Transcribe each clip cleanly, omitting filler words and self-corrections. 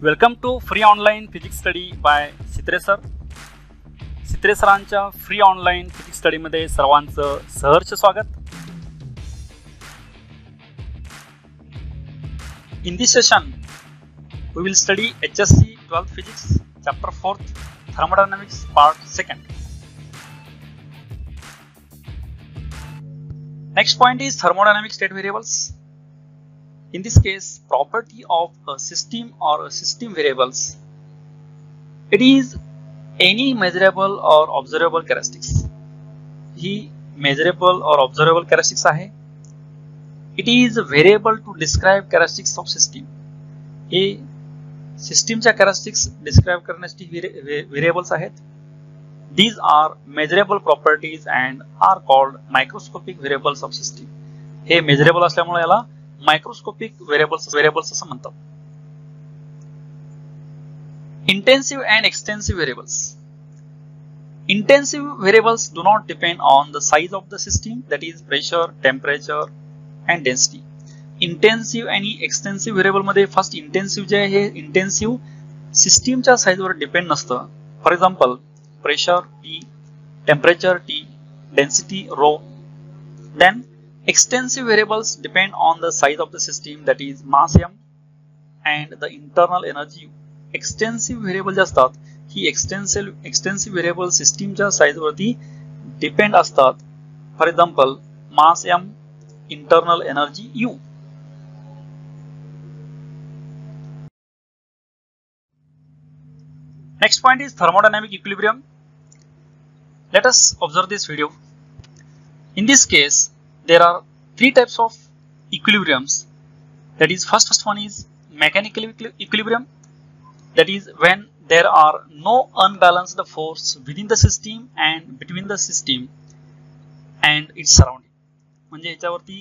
Welcome to free online physics study by Sitre sir. Sitre सरांच्या free online physics स्टडीमध्ये सर्वांचं सहर्ष स्वागत. In this session, we will study HSC 12th Physics, Chapter 4th, Thermodynamics, Part 2nd. Next point is thermodynamic state variables. In this case, property of a system or a system variables. It is any measurable or observable characteristics. He measurable or observable characteristics आहे. It is variable to describe characteristics of system. हे सिस्टीमच्या characteristics describe करण्यासाठी variables आहेत. These are measurable properties and are called microscopic variables of system. हे measurable असल्यामुळे याला microscopic variables असं म्हणतात. Intensive and extensive variables. Intensive variables do not depend on the size of the system, that is pressure, temperature and density. Intensive आणि extensive variable मध्ये first intensive जे आहे हे इंटेन्सिव्ह सिस्टीमच्या साइजवर डिपेंड नसतं. For example pressure T, temperature T, density ρ. Then extensive variables depend on the size of the system, that is mass m and the internal energy U. Extensive variable जे असतात ही extensive variable system च्या size वरती depend असतात. For example mass m, internal energy U. Next point is thermodynamic equilibrium. Let us observe this video. In this case there are three types of equilibriums. That is, first one is mechanical equilibrium. That is when there are no unbalanced force within the system and between the system and its surrounding. म्हणजे याच्यावरती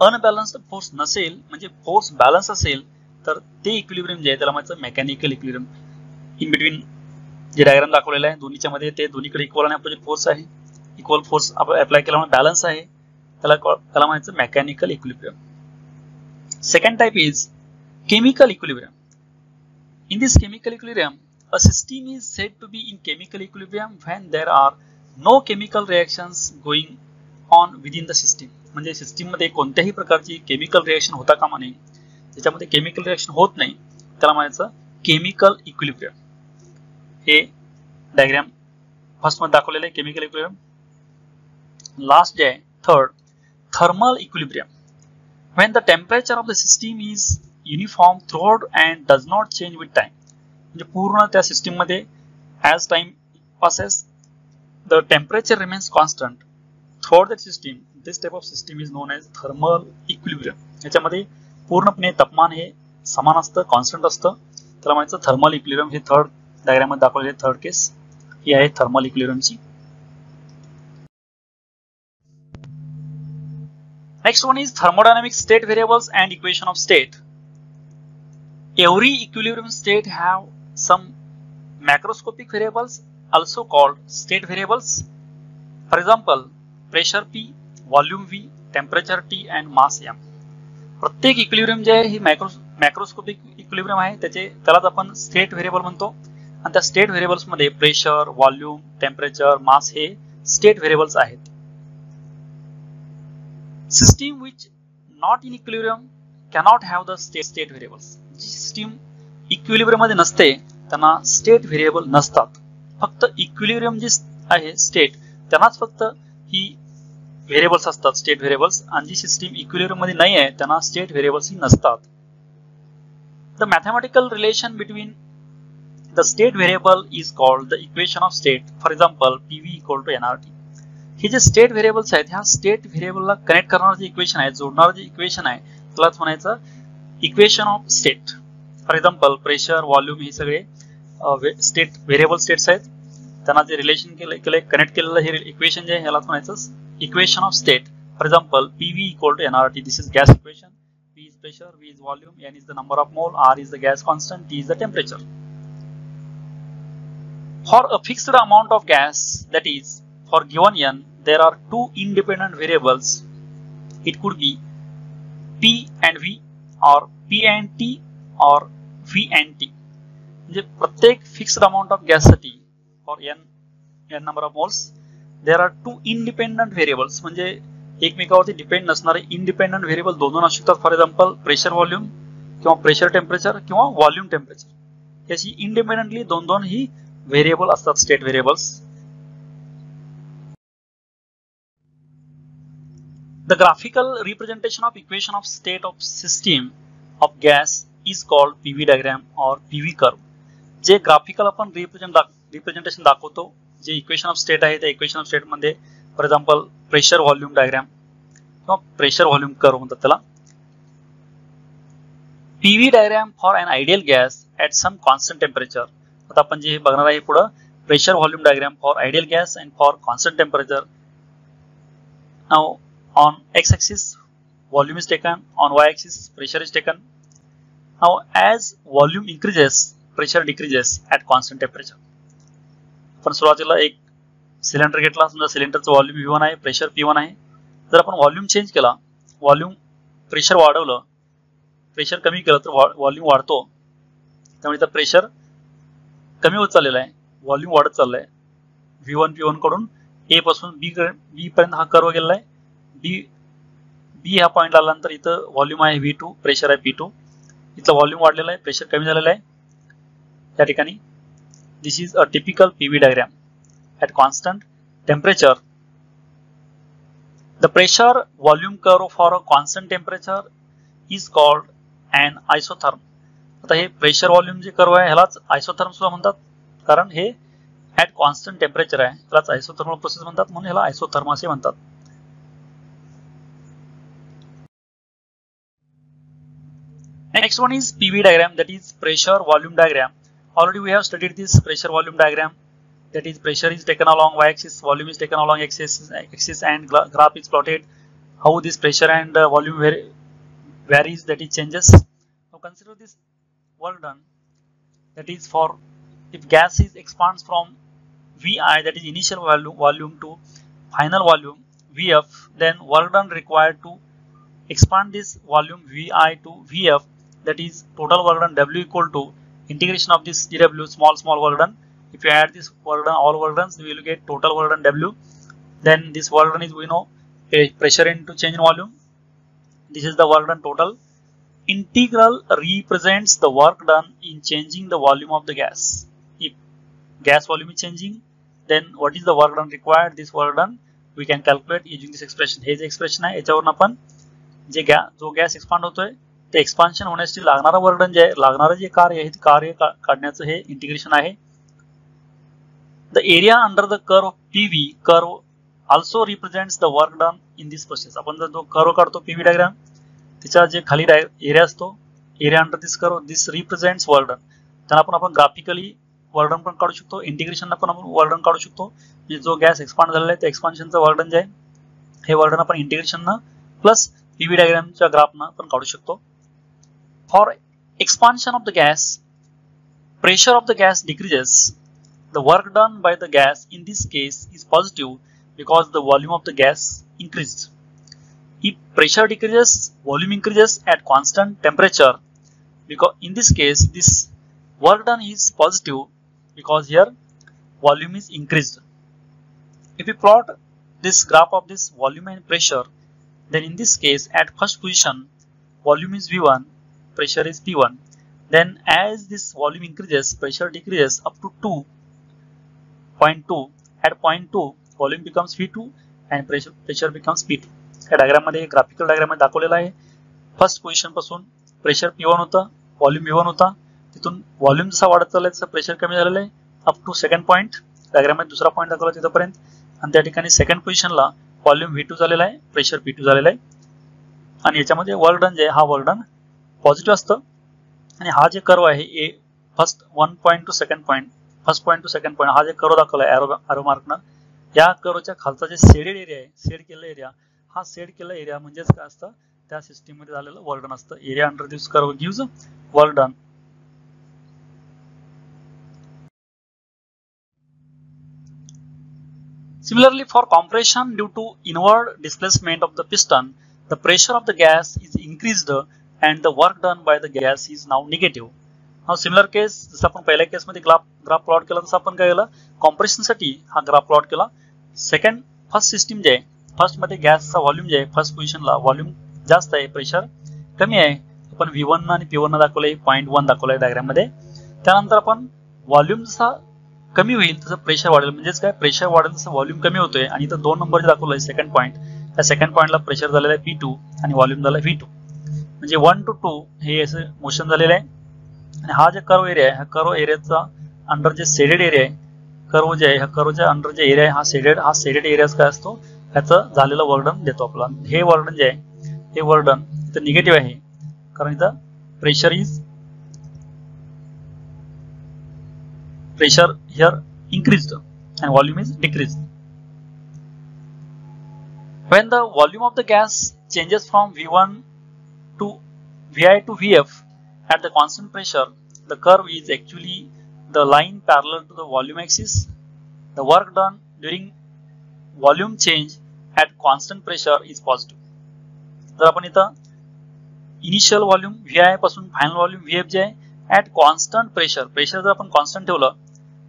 unbalanced force नसेल, म्हणजे force balance असेल तर ते equilibrium जे आहे त्याला म्हणायचं मेकॅनिकल इक्विलिब्रियम. इन बिटवीन जे डायग्राम दाखवलेलं आहे दोन्हीच्या मध्ये ते दोन्हीकडे इक्वल आणि अपोजिट फोर्स आहे. इक्वल फोर्स अप्लाय केल्यामुळे बॅलन्स आहे, त्याला म्हणायचं mechanical equilibrium. Second type is chemical equilibrium. In this chemical equilibrium a system is said to be in chemical equilibrium when there are no chemical reactions going on within the system. म्हणजे system मध्ये कोणत्याही प्रकारची chemical reaction होता कामा नये, ज्याच्यामध्ये chemical reaction होत नाही त्याला म्हणायचं केमिकल इक्विलिब्रियम. हे डायग्राम फर्स्ट मध्ये दाखवलेलं आहे केमिकल इक्विलिब्रियम. लास्ट जे आहे third thermal equilibrium. When the temperature of the system is uniform throughout and does not change with time. म्हणजे पूर्ण त्या सिस्टम मध्ये as time passes the temperature remains constant throughout the system. This type of system is known as thermal equilibrium. याच्यामध्ये पूर्णपणे तापमान हे समान असतं, कॉन्स्टंट असतं, त्याला म्हणायचं थर्मल इक्विलिब्रियम. हे थर्ड डायग्राम मध्ये दाखवलेले थर्ड केस ही आहे thermal इक्विलिब्रियमची. Next one is thermodynamic state variables and equation of state. Every equilibrium state have some macroscopic variables also called state variables. For example, pressure P, volume V, temperature T and mass M. प्रत्येक equilibrium जे आहे ही macroscopic equilibrium आहे, त्यालाच आपण state variable म्हणतो. आणि त्या state variables मध्ये प्रेशर, व्हॉल्यूम, टेम्परेचर, मास हे स्टेट व्हेरिएबल्स आहेत. System which not in equilibrium cannot have the state variables. जी सिस्टीम इक्विलिब्रियम मध्ये नसते त्यांना स्टेट व्हेरिएबल नसतात. फक्त इक्विलिब्रियम जी आहे स्टेट त्यांनाच फक्त ही व्हेरिएबल्स असतात स्टेट व्हेरिएबल्स, आणि जी सिस्टीम इक्विलिब्रियम मध्ये नाही आहे त्यांना स्टेट व्हेरिएबल्स ही नसतात. The mathematical relation between the state variable is called the equation of state. For example PV = nRT. हे जे स्टेट व्हेरिएबल्स आहेत ह्या स्टेट व्हेरिएबलला कनेक्ट करणारं जे इक्वेशन आहे, जोडणारं जे इक्वेशन आहे त्यालाच म्हणायचं equation of state. For example pressure, volume हे सगळे स्टेट व्हेरिएबल स्टेट्स आहेत, त्यांना जे रिलेशन केलंय कनेक्ट केलेलं हे इक्वेशन जे आहे ह्यालाच म्हणायचं equation of state. For example PV = nRT. This is gas equation. P is pressure, V is volume, N is the number of mole, R is the gas constant, T is the temperature. For a fixed amount of gas, that is for given N, there are two independent variables. It could be P and V or P and T or V and T. म्हणजे प्रत्येक fixed amount of गॅससाठी for n number of moles there are two independent variables, म्हणजे एकमेकावरती depend नसणारे independent variable दोन असू शकतात. For example pressure volume किंवा प्रेशर टेम्परेचर किंवा व्हॉल्यूम टेम्परेचर, याची इंडिपेंडेंटली दोन ही व्हेरिएबल असतात, state variables. The graphical representation of equation of state of system of gas is called PV diagram or PV curve. जे ग्राफिकल आपण representation दाखवतो, जे इक्वेशन ऑफ स्टेट आहे त्या इक्वेशन ऑफ स्टेट मध्ये for example pressure volume diagram किंवा pressure volume curve म्हणतात त्याला. PV diagram for an ideal gas at some constant temperature. आता आपण जे बघणार आहे पुढे pressure volume diagram for ideal gas and for constant temperature. Now on x-axis volume is taken, on y-axis pressure is taken. Now as volume increases pressure decreases at constant temperature. आपण सुरुवातीला एक cylinder घेतला, समजा सिलेंडरचं volume V1 आहे, pressure P1 आहे. जर आपण व्हॉल्यूम चेंज केला, व्हॉल्यूम प्रेशर वाढवलं, प्रेशर कमी केलं तर व्हॉल्यूम वाढतो. त्यामुळे इथं प्रेशर कमी होत चाललेलं आहे, व्हॉल्यूम वाढत चाललंय. V1 P1 कडून A पासून B पर्यंत हा कर्व गेलेला आहे. बी ह्या पॉइंट आल्यानंतर इथं व्हॉल्यूम आहे V2, प्रेशर आहे P2. इथलं व्हॉल्यूम वाढलेलं आहे, प्रेशर कमी झालेलं आहे. या ठिकाणी this is a typical PV diagram at constant temperature. The pressure volume curve for a constant temperature is called an isotherm. आता हे प्रेशर व्हॉल्यूम जे कर्व आहे ह्यालाच आयसोथर्म सुद्धा म्हणतात, कारण हे ॲट कॉन्स्टंट टेम्परेचर आहे, त्यालाच आयसोथर्मल प्रोसेस म्हणतात, म्हणून ह्याला आयसोथर्म असे म्हणतात. Next one is PV diagram, that is pressure volume diagram. Already we have studied this pressure volume diagram, that is pressure is taken along y-axis, volume is taken along x-axis and graph is plotted how this pressure and volume varies, that is changes. Now consider this work done, that is for if gas is expands from Vi, that is initial volume to final volume Vf, then work done required to expand this volume Vi to Vf, that is total work done W equal to integration of this dW small work done. If you add this work done, all work done, we will get total work done W. Then this work done is, we know, pressure into change in volume. This is the work done total. Integral represents the work done in changing the volume of the gas. If gas volume is changing, then what is the work done required? This work done we can calculate using this expression. हे जे expression आहे याच्यावरून आपण जो gas expand होतोय ते expansion होण्यासाठी लागणारा वर्क डन जे आहे, लागणारं जे कार्य आहे ते कार्य काढण्याचं हे इंटिग्रेशन आहे. The area under the curve PV curve also represents the work done in this process. आपण जर जो कर्व काढतो PV डायग्राम, त्याचा जे खाली एरिया असतो, एरिया अंडर दिस कर्व, दिस रिप्रेझेंट्स वर्क डन. त्यांना आपण ग्राफिकली वर्क डन पण काढू शकतो, इंटिग्रेशनला पण आपण वर्क डन काढू शकतो. म्हणजे जो गॅस एक्सपांड झालेला आहे त्या एक्सपान्शनचं वर्क डन जे आहे हे वर्क डन आपण इंटिग्रेशननं प्लस PV डायग्रामच्या ग्राफनं आपण काढू शकतो. For expansion of the gas, pressure of the gas decreases. The work done by the gas in this case is positive because the volume of the gas increased. If pressure decreases, volume increases at constant temperature. Because in this case, this work done is positive because here volume is increased. If we plot this graph of this volume and pressure, then in this case at first position volume is V1, pressure is P1. Then as this volume increases, pressure decreases up to 2.2. At point 2 volume becomes V2 and pressure becomes P2. या diagram मध्ये graphical diagram मध्ये दाखवलेला आहे. First position पासून pressure P1 होता, volume V1 होता, तिथून volume जसा वाढत चाललाय तसं प्रेशर कमी झालेलं आहे up to second point. Diagram मध्ये दुसरा पॉइंट दाखवला तिथपर्यंत, आणि त्या ठिकाणी सेकंड पोझिशनला व्हॉल्यूम V2 झालेला आहे, प्रेशर P2 झालेला आहे. आणि याच्यामध्ये वर्क डन जे आहे हा वर्क डन पॉझिटिव्ह असतं. आणि हा जे कर्व आहे first 1 point two second point, first point two second point, हा जे कर्व दाखवला आहे एरो मार्कनं, या कर्वच्या खालचा जे शेडेड एरिया आहे, शेड केलेला एरिया, हा शेड केलेला एरिया म्हणजेच काय असतं, त्या सिस्टीम मध्ये झालेलं वर्क डन असतं. Area under this curve gives work done. Similarly, for compression due to inward displacement of the piston, the pressure of the gas is increased and the work done by the gas is now negative. हा similar केस जसं आपण पहिल्या केसमध्ये graph plot केला तसं आपण काय केलं, कॉम्प्रेशनसाठी हा ग्राफ प्लॉट केला. फर्स्ट सिस्टीम जे आहे, फर्स्ट मध्ये गॅसचा व्हॉल्यूम जे आहे, फर्स्ट पोझिशनला व्हॉल्यूम जास्त आहे, प्रेशर कमी आहे. आपण V1 आणि P1 दाखवलंय, 0.1 दाखवलंय डायग्राम मध्ये. त्यानंतर आपण व्हॉल्यूम जसा कमी होईल तसं प्रेशर वाढेल, म्हणजेच काय, प्रेशर वाढेल तसं व्हॉल्यूम कमी होतोय. आणि इथं 2 नंबर जे दाखवलंय सेकंड पॉईंट, त्या सेकंड पॉईंटला प्रेशर झालेलं आहे P2 आणि व्हॉल्यूम झाला V2. म्हणजे 1 to 2 हे असं मोशन झालेलं आहे. आणि हा जे कर्व एरिया आहे, हा कर्व एरियाचा अंडर जे शेडेड एरिया आहे, कर्व जे आहे, ह्या कर्वच्या अंडर जे एरिया आहे हा शेडेड एरियाज काय असतो, ह्याचं झालेलं वर्डन देतो आपल्याला. हे वर्डन जे आहे, हे वर्डन इथं निगेटिव्ह आहे, कारण इथं pressure here increased and volume is decreased. When the volume of the gas changes from V1 to Vi to Vf at the constant pressure, the curve is actually the line parallel to the volume axis. The work done during volume change at constant pressure is positive. तर आपण इथं initial volume Vi पासून final volume Vf जे आहे, at constant pressure जर आपण constant ठेवलं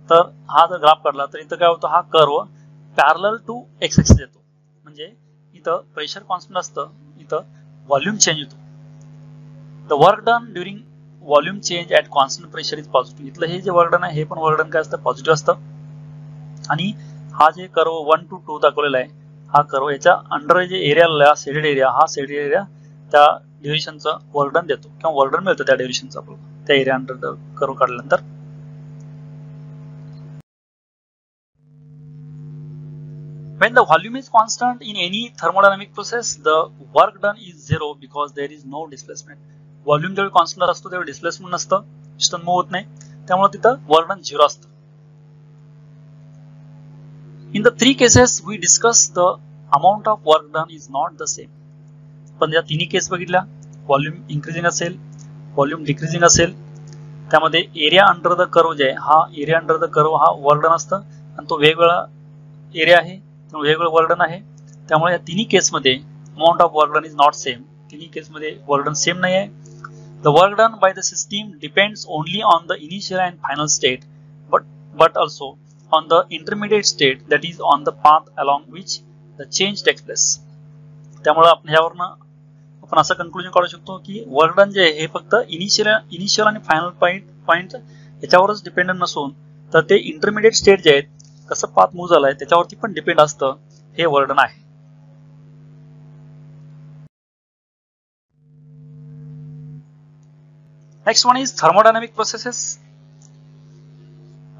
तर हा जर ग्राफ काढला तर इथं काय होतं, हा curve parallel to X axis येतो. म्हणजे इथं प्रेशर कॉन्स्टंट असतं, इथं व्हॉल्यूम चेंज होतो. The work done during volume change at constant pressure is positive. इथलं हे जे वर्क डन आहे, हे पण वर्क डन काय असतं, पॉझिटिव्ह असतं. आणि हा जे कर्व 1 to 2 दाखवलेला आहे, हा कर्व याच्या अंडर जे एरिया शेडेड एरिया, हा शेडेड एरिया त्या ड्युरेशनचं वर्क डन देतो किंवा वर्क डन मिळतं त्या ड्युरेशनचं आपल्याला, त्या एरिया अंडर कर्व काढल्यानंतर. When the volume is constant in any thermodynamic process, the work done is zero because there is no displacement. Volume जेवढी कॉन्स्टंट असतो तेवढं डिस्प्लेसमेंट नसतं, पिस्टन मूव्ह होत नाही, त्यामुळे तिथं वर्क डन 0 असतं. In the 3 cases we discussed, the amount of work done is not the same. पण या तिन्ही केस बघितल्या, व्हॉल्यूम इन्क्रीजिंग असेल, व्हॉल्यूम डिक्रीजिंग असेल, त्यामध्ये एरिया अंडर द कर्व जे आहे, हा एरिया अंडर द कर्व हा वर्क डन असतं आणि तो वेगवेगळा एरिया आहे, वेगवेगळं वर्क डन आहे. त्यामुळे या तिन्ही केसमध्ये amount of work done is not same. तिन्ही केसमध्ये वर्क डन सेम नाही आहे. The work done by the system depends only on the initial and final state, but also on the intermediate state, that is on the path along which the change takes place. त्यामुळे आपण ह्यावरनं आपण असं conclusion काढू शकतो की work done जे आहे हे फक्त इनिशियल आणि फायनल पॉइंट याच्यावरच डिपेंडंट नसून तर ते इंटरमिडिएट स्टेट जे आहेत, कसं पाथ मूव्ह झालाय त्याच्यावरती पण डिपेंड असतं हे वर्क डन आहे. Next one is thermodynamic processes.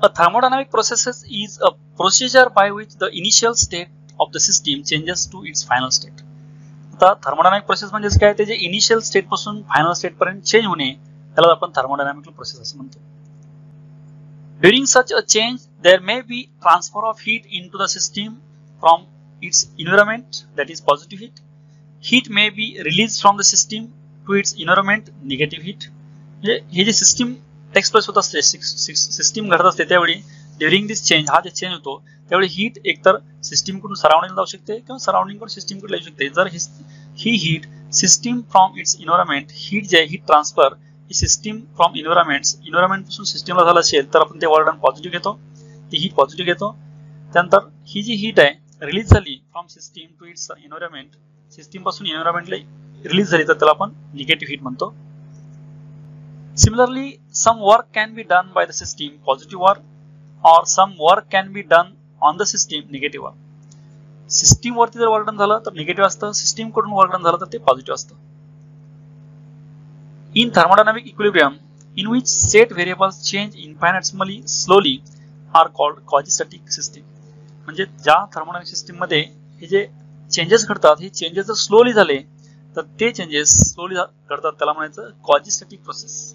A thermodynamic process is a procedure by which the initial state of the system changes to its final state. आता थर्मोडायनामिक प्रोसेस म्हणजे काय, त्याचे इनिशियल स्टेट पासून final state पर्यंत change होणे त्याला आपण thermodynamic process असं म्हणतो. During such a change, there may be transfer of heat into the system from its environment, that is positive heat. Heat may be released from the system to its environment, negative heat. म्हणजे हे जे system express होत असते, system घडत असते त्यावेळी during दिस change, हा जे चेंज होतो त्यावेळी हीट एकतर सिस्टीम कडून सराउंडिंग जाऊ शकते किंवा सराउंडिंग कडून सिस्टीम कडे येऊ शकते. जर ही heat system from its environment, heat जे आहे हीट ट्रान्सफर ही सिस्टीम फ्रॉम इन्व्हायरमेंट पासून सिस्टीमला झालं असेल तर आपण ते वर्क डन पॉझिटिव्ह घेतो, ती हीट पॉझिटिव्ह घेतो. त्यानंतर ही जी हीट आहे रिलीज झाली from system to its environment, system पासून इन्व्हायरमेंटला रिलीज झाली तर त्याला आपण निगेटिव्ह हीट म्हणतो. Similarly, some work can be done by the system, positive work, or some work can be done on the system, negative work. System वरती जर work done झालं तर निगेटिव्ह असतं, सिस्टीम कडून वर्क डन झालं तर ते पॉझिटिव्ह असतं. In thermodynamic equilibrium, in which set variables change infinitesimally slowly, are called quasi-static system. म्हणजे ज्या थर्मोडायनामिक सिस्टीम मध्ये हे जे चेंजेस घडतात, हे चेंजेस जर स्लोली झाले तर ते चेंजेस स्लोली घडतात, त्याला म्हणायचं क्वाजिस्टॅटिक प्रोसेस.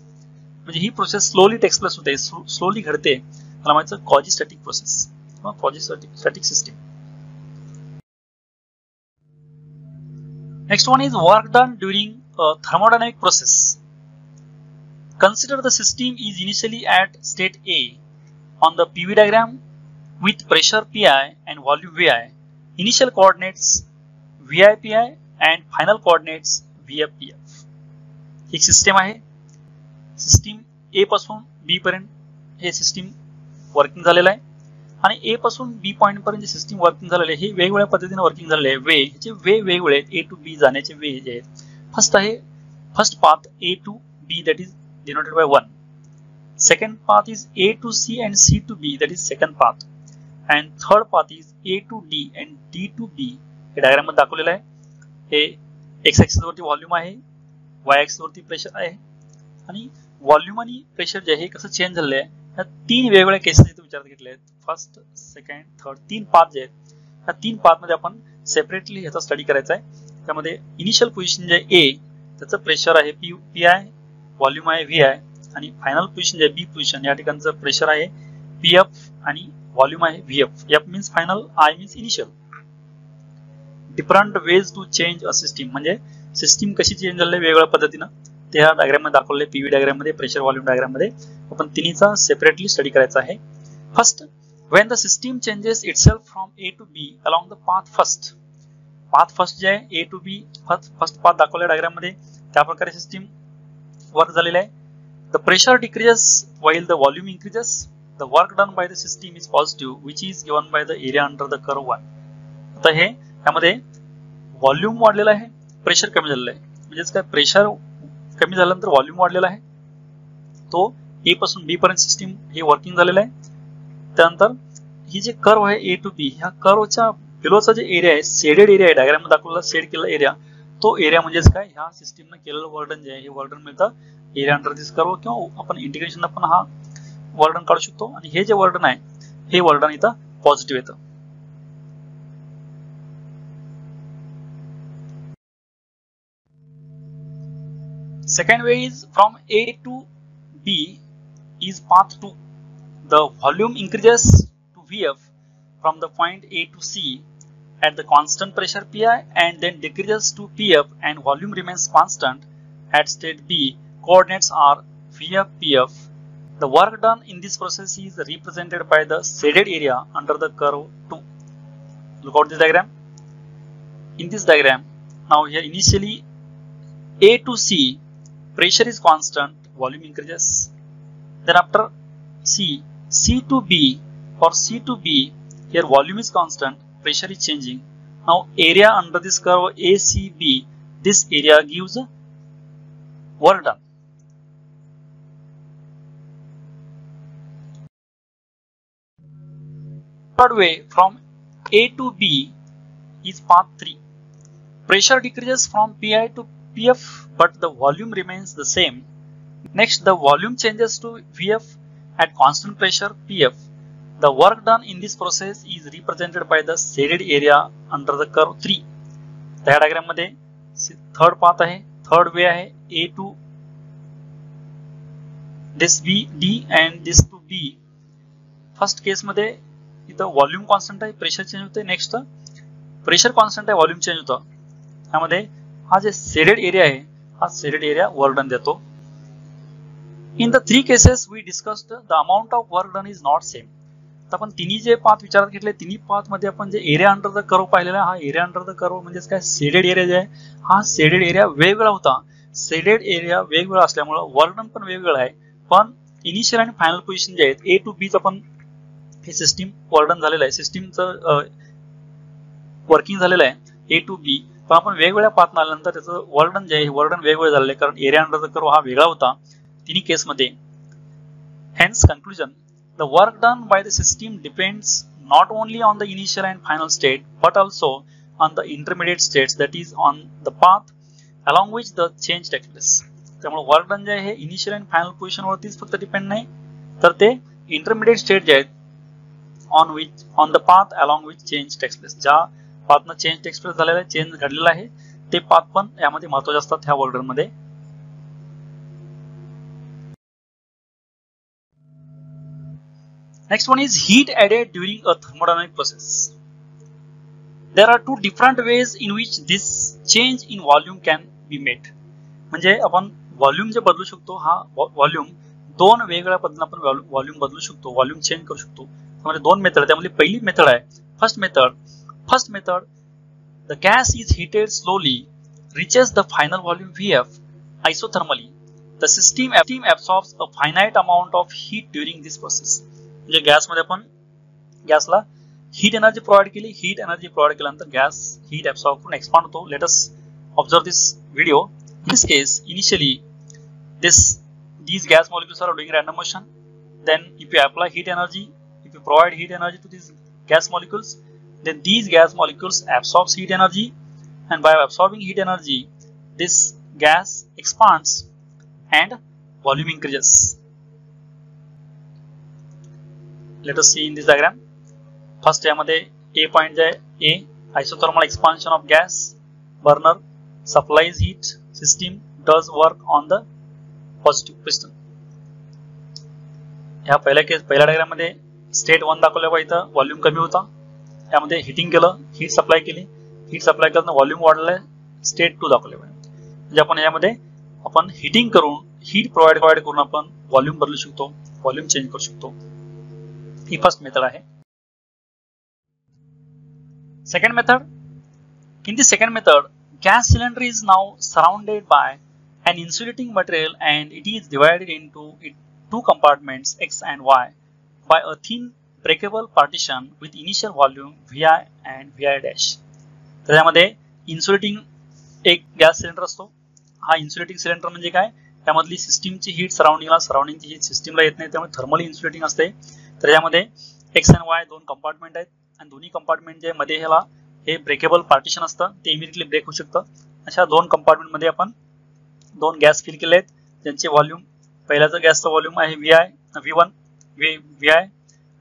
म्हणजे ही प्रोसेस स्लोली टेक्स प्लेस होते, स्लोली घडते, त्याला म्हणायचं क्वाजिस्टॅटिक प्रोसेस किंवा quasistatic system. Next one is work done during thermodynamic process. Consider the system is initially at state A on the PV diagram with pressure Pi and volume Vi. Initial coordinates VIPi and final coordinates VFPF. एक system आहे, system ए पासून बी पर्यंत हे system working झालेलं आहे आणि ए पासून बी point पर्यंत जे सिस्टीम वर्किंग झालेले हे वेगवेगळ्या पद्धतीने वर्किंग झालेले आहे. वे ह्याचे वे वेगवेगळे आहेत. ए टू बी जाण्याचे वे जे आहेत. फर्स्ट आहे first path A to B that is denoted by 1. Second path is A to C and C to B that is second path. And third path is A to D and D to B. हे diagram मध्ये दाखवलेलं आहे. हे X axis वरती volume आहे, Y axis वरती pressure आहे आणि व्हॉल्यूम आणि प्रेशर जे आहे कसं चेंज झालेलं आहे ह्या तीन वेगवेगळ्या केसेस इथे विचारात घेतले आहेत. फर्स्ट, सेकंड, थर्ड, तीन पाथ जे आहेत ह्या तीन पाथ मध्ये आपण सेपरेटली ह्याचा स्टडी करायचा आहे. त्यामध्ये इनिशियल पोझिशन जे ए त्याचं प्रेशर आहे पी आय, व्हॉल्यूम आहे व्ही आय आणि फायनल पोझिशन जे बी पोझिशन या ठिकाणचं प्रेशर आहे पी एफ आणि व्हॉल्यूम आहे V F. F means final, I means initial. Different ways to change a system म्हणजे सिस्टीम कशी चेंज झाली वेगवेगळ्या पद्धतीनं ते ह्या डायग्राम मध्ये दाखवले. पीव्ही डायग्राम मध्ये, प्रेशर व्हॉल्यूम डायग्राम मध्ये आपण तिन्हीचा सेपरेटली स्टडी करायचा आहे. First, when the system changes itself from A to B along the path first. path first जे आहे A to B first path दाखवल्या डायग्राम मध्ये त्या प्रकारे सिस्टीम वर्क झालेला आहे. The pressure decreases while the volume increases. The work done by the system is positive which is given by the area under the curve 1. आता हे यामध्ये volume वाढलेला आहे, प्रेशर कमी झालेलं आहे. म्हणजेच काय, प्रेशर कमी झाल्यानंतर व्हॉल्यूम वाढलेला आहे. तो ए पासून बी पर्यंत सिस्टीम हे वर्किंग झालेलं आहे. त्यानंतर ही जे कर्व आहे ए टू बी ह्या कर्वच्या बिलोचा जे एरिया आहे, शेडेड एरिया आहे, डायग्राम मध्ये दाखवलेला शेड केलेला एरिया, तो एरिया म्हणजेच काय, ह्या सिस्टीमने केलेलं वर्डन जे आहे हे वर्डन मिळतं एरिया अंडर दिस कर्व. किंवा आपण इंटिग्रेशन पण हा वर्डन काढू शकतो आणि हे जे वर्डन आहे हे वर्डन इथं पॉझिटिव्ह येतं. Second way is from A to B is path 2. The volume increases to Vf from the point A to C at the constant pressure Pi and then decreases to Pf and volume remains constant at state B. Coordinates are Vf, Pf. The work done in this process is represented by the shaded area under the curve 2. Look at this diagram. In this diagram, now here initially A to C pressure is constant, volume increases. Then after C to B or C to B, here volume is constant, pressure is changing. Now area under this curve ACB, this area gives work done. Third way from A to B is path 3. Pressure decreases from Pi to Pf but the volume remains the same. Next, the volume changes to Vf at constant pressure Pf. The work done in this process is represented by the shaded area under the curve 3. त्या diagram मध्ये third path आहे, third way आहे A to this B D and this to B. First case मध्ये इथं volume constant आहे, pressure change होते. Next pressure constant आहे, volume change होतं. त्यामध्ये हा जे शेडेड एरिया आहे हा शेडेड एरिया वर्क डन देतो. In the three cases we discussed the amount of work done is not same. तर आपण तिन्ही जे पाथ विचारात घेतले तिन्ही पाथ मध्ये आपण जे एरिया अंडर द कर्व पाहिलेला हा एरिया अंडर द कर्व म्हणजेच काय, शेडेड एरिया जे आहे हा शेडेड एरिया वेगवेगळा होता. शेडेड एरिया वेगवेगळा असल्यामुळे वर्क डन पण वेगवेगळं आहे. पण इनिशियल आणि फायनल पोझिशन जे आहेत ए टू बी चं पण हे सिस्टीम वर्क डन झालेलं आहे, सिस्टीमचं वर्किंग झालेलं आहे ए टू बी. पण आपण वेगवेगळ्या पाथ आल्यानंतर त्याचं वर्डन जे आहे वर्डन वेगवेगळे झालेलं आहे कारण एरिया अंडर द कर्व हा वेगळा होता तिन्ही केस मध्ये. Hence conclusion, the work done by the system depends not only on the initial and final state but also on the intermediate states that is on the path along which the change takes place. त्यामुळे work done जे आहे initial and final position वरतीच फक्त depend नाही तर ते intermediate state जे आहेत on the path along which change takes place, ज्या पाथनं चेंज टेक्स प्लेस झालेला आहे, चेंज घडलेला आहे ते पाथ पण यामध्ये महत्त्वाचे असतात ह्या वर्क डन मध्ये. Next one is heat added during a thermodynamic process. There are two different ways in which this change in volume can be made. म्हणजे आपण व्हॉल्यूम जे बदलू शकतो हा व्हॉल्यूम दोन वेगवेगळ्या पद्धतीने आपण व्हॉल्यूम बदलू शकतो, व्हॉल्यूम चेंज करू शकतो. त्यामध्ये दोन मेथड आहे. त्यामध्ये पहिली मेथड आहे First method, the gas is heated slowly, reaches the final volume Vf isothermally the system absorbs a finite amount of heat during this process. म्हणजे गॅसमध्ये आपण गॅसला हीट एनर्जी प्रोव्हाइड केली, हीट एनर्जी प्रोव्हाइड केल्यानंतर gas heat absorb करून expand होतो. Let us observe this video. In this case, initially these gas molecules are doing random motion. Then if you apply heat energy, if you provide heat energy to these gas molecules, then these gas molecules absorbs heat energy, and by absorbing heat energy, this gas expands and volume increases. Let us see in this diagram. First यामध्ये A point आहे, A isothermal expansion of gas. Burner supplies heat. System does work on the positive piston. ह्या पहिल्या diagram मध्ये state 1 दाखवलं बघा, इथं volume कमी होता, यामध्ये हीटिंग केलं, हीट सप्लाय केली, हीट सप्लाय केल्यानं व्हॉल्यूम वाढलं. स्टेट 2 दाखवले बघा, म्हणजे आपण यामध्ये आपण हीटिंग करून हीट प्रोव्हाइड करून आपण व्हॉल्यूम बदलू शकतो, व्हॉल्यूम चेंज करू शकतो. ही फर्स्ट मेथड आहे. Second method. In this second method, gas cylinder is now surrounded by an insulating material and it is divided into two compartments X and Y by a thin breakable partition with initial volume Vi and Vi dash. त्यामध्ये insulating एक gas cylinder असतो. हा insulating cylinder म्हणजे काय, त्यामधली सिस्टीमची heat सराउंडिंगची heat सिस्टीमला येत नाही, त्यामुळे थर्मली इन्सुलेटिंग असते. तर यामध्ये X and Y दोन कंपार्टमेंट आहेत आणि दोन्ही कंपार्टमेंटच्या मध्ये ह्याला हे ब्रेकेबल पार्टिशन असतं, ते इमिडिएटली ब्रेक होऊ शकतं. अशा दोन कंपार्टमेंट मध्ये आपण दोन गॅस फिल केले आहेत, ज्यांचे व्हॉल्यूम, पहिल्याचं गॅसचं व्हॉल्यूम आहे V1 Vi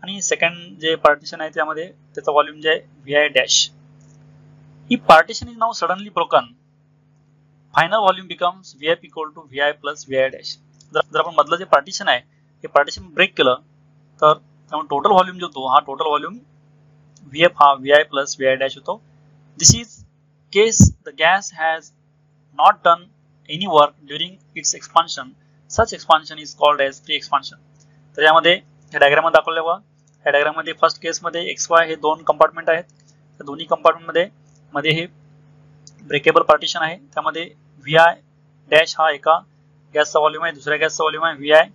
आणि सेकंड जे पार्टिशन आहे त्यामध्ये त्याचा व्हॉल्यूम जे आहे Vi डॅश. ही partition is now suddenly broken. Final volume becomes Vf equal to Vi plus Vi dash. जर आपण मधलं जे पार्टिशन आहे हे पार्टिशन ब्रेक केलं तर त्यामुळे टोटल व्हॉल्यूम जो होतो, हा टोटल व्हॉल्यूम Vf हा Vi plus Vi dash होतो. This is case the gas has not done any work during its expansion. Such expansion is called as free expansion. तर यामध्ये या डायग्राम मध्ये दाखवले बघा, या डायग्राम मध्ये फर्स्ट केस मध्ये XY हे दोन कंपार्टमेंट आहेत. त्या दोन्ही कंपार्टमेंट मध्ये हे ब्रेकेबल पार्टिशन आहे, त्यामध्ये Vi डॅश हा एका गॅसचा व्हॉल्यूम आहे, दुसऱ्या गॅसचा व्हॉल्यूम आहे Vi.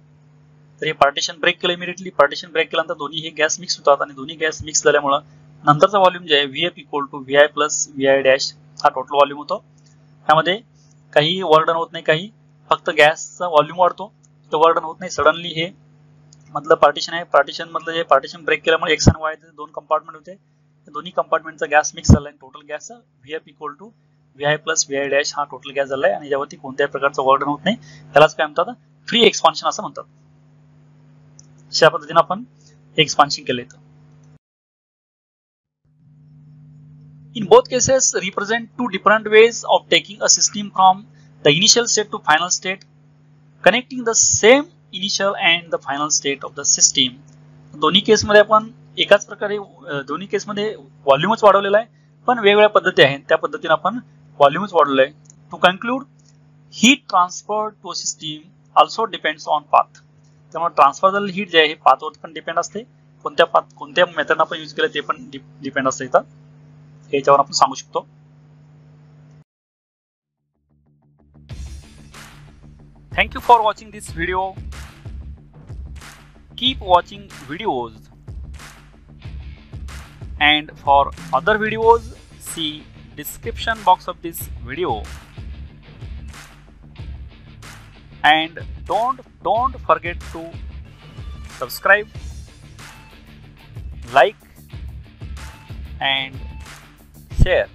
तर हे पार्टिशन ब्रेक केलं, इमिडिएटली पार्टिशन ब्रेक केल्यानंतर दोन्ही हे गॅस मिक्स होतात आणि दोन्ही गॅस मिक्स झाल्यामुळे नंतरचा व्हॉल्यूम जे आहे Vf equal to Vi plus Vi dash हा टोटल व्हॉल्यूम होतो. त्यामध्ये काही वर्डन होत नाही, काही फक्त गॅसचा व्हॉल्यूम वाढतो, तो वर्डन होत नाही. सडनली हे मधलं पार्टिशन आहे, पार्टिशन मधलं जे पार्टिशन ब्रेक केल्यामुळे X आणि Y दोन कंपार्टमेंट होते, दोन्ही कंपार्टमेंटचा गॅस मिक्स झाला आणि total gas Vf equal to Vi plus Vi dash हा टोटल गॅस झालाय आणि यावरती कोणत्याही प्रकारचं वर्डन होत नाही. त्यालाच काय म्हणतात, फ्री एक्सपान्शन असं म्हणतात. अशा पद्धतीने आपण एक्सपान्शन केले. In both cases represent two different ways of taking a system from the initial state to final state, connecting the same initial and the final state of the system. दोन्ही केस मध्ये आपण एकाच प्रकारे दोन्ही केस मध्ये व्हॉल्यूमच वाढवलेला आहे, पण वेगवेगळ्या पद्धती आहेत, त्या पद्धतीने आपण व्हॉल्यूमच वाढवलं आहे. To conclude, heat transfer to system also depends on path. त्यामुळे ट्रान्सफर झालेली हीट जे आहे पाथवर पण डिपेंड असते, कोणत्या मेथडनं आपण यूज केलं ते पण डिपेंड असते. इथं याच्यावर आपण सांगू शकतो. Thank you for watching this video. Keep watching videos and for other videos see description box of this video, and don't forget to subscribe, like and share.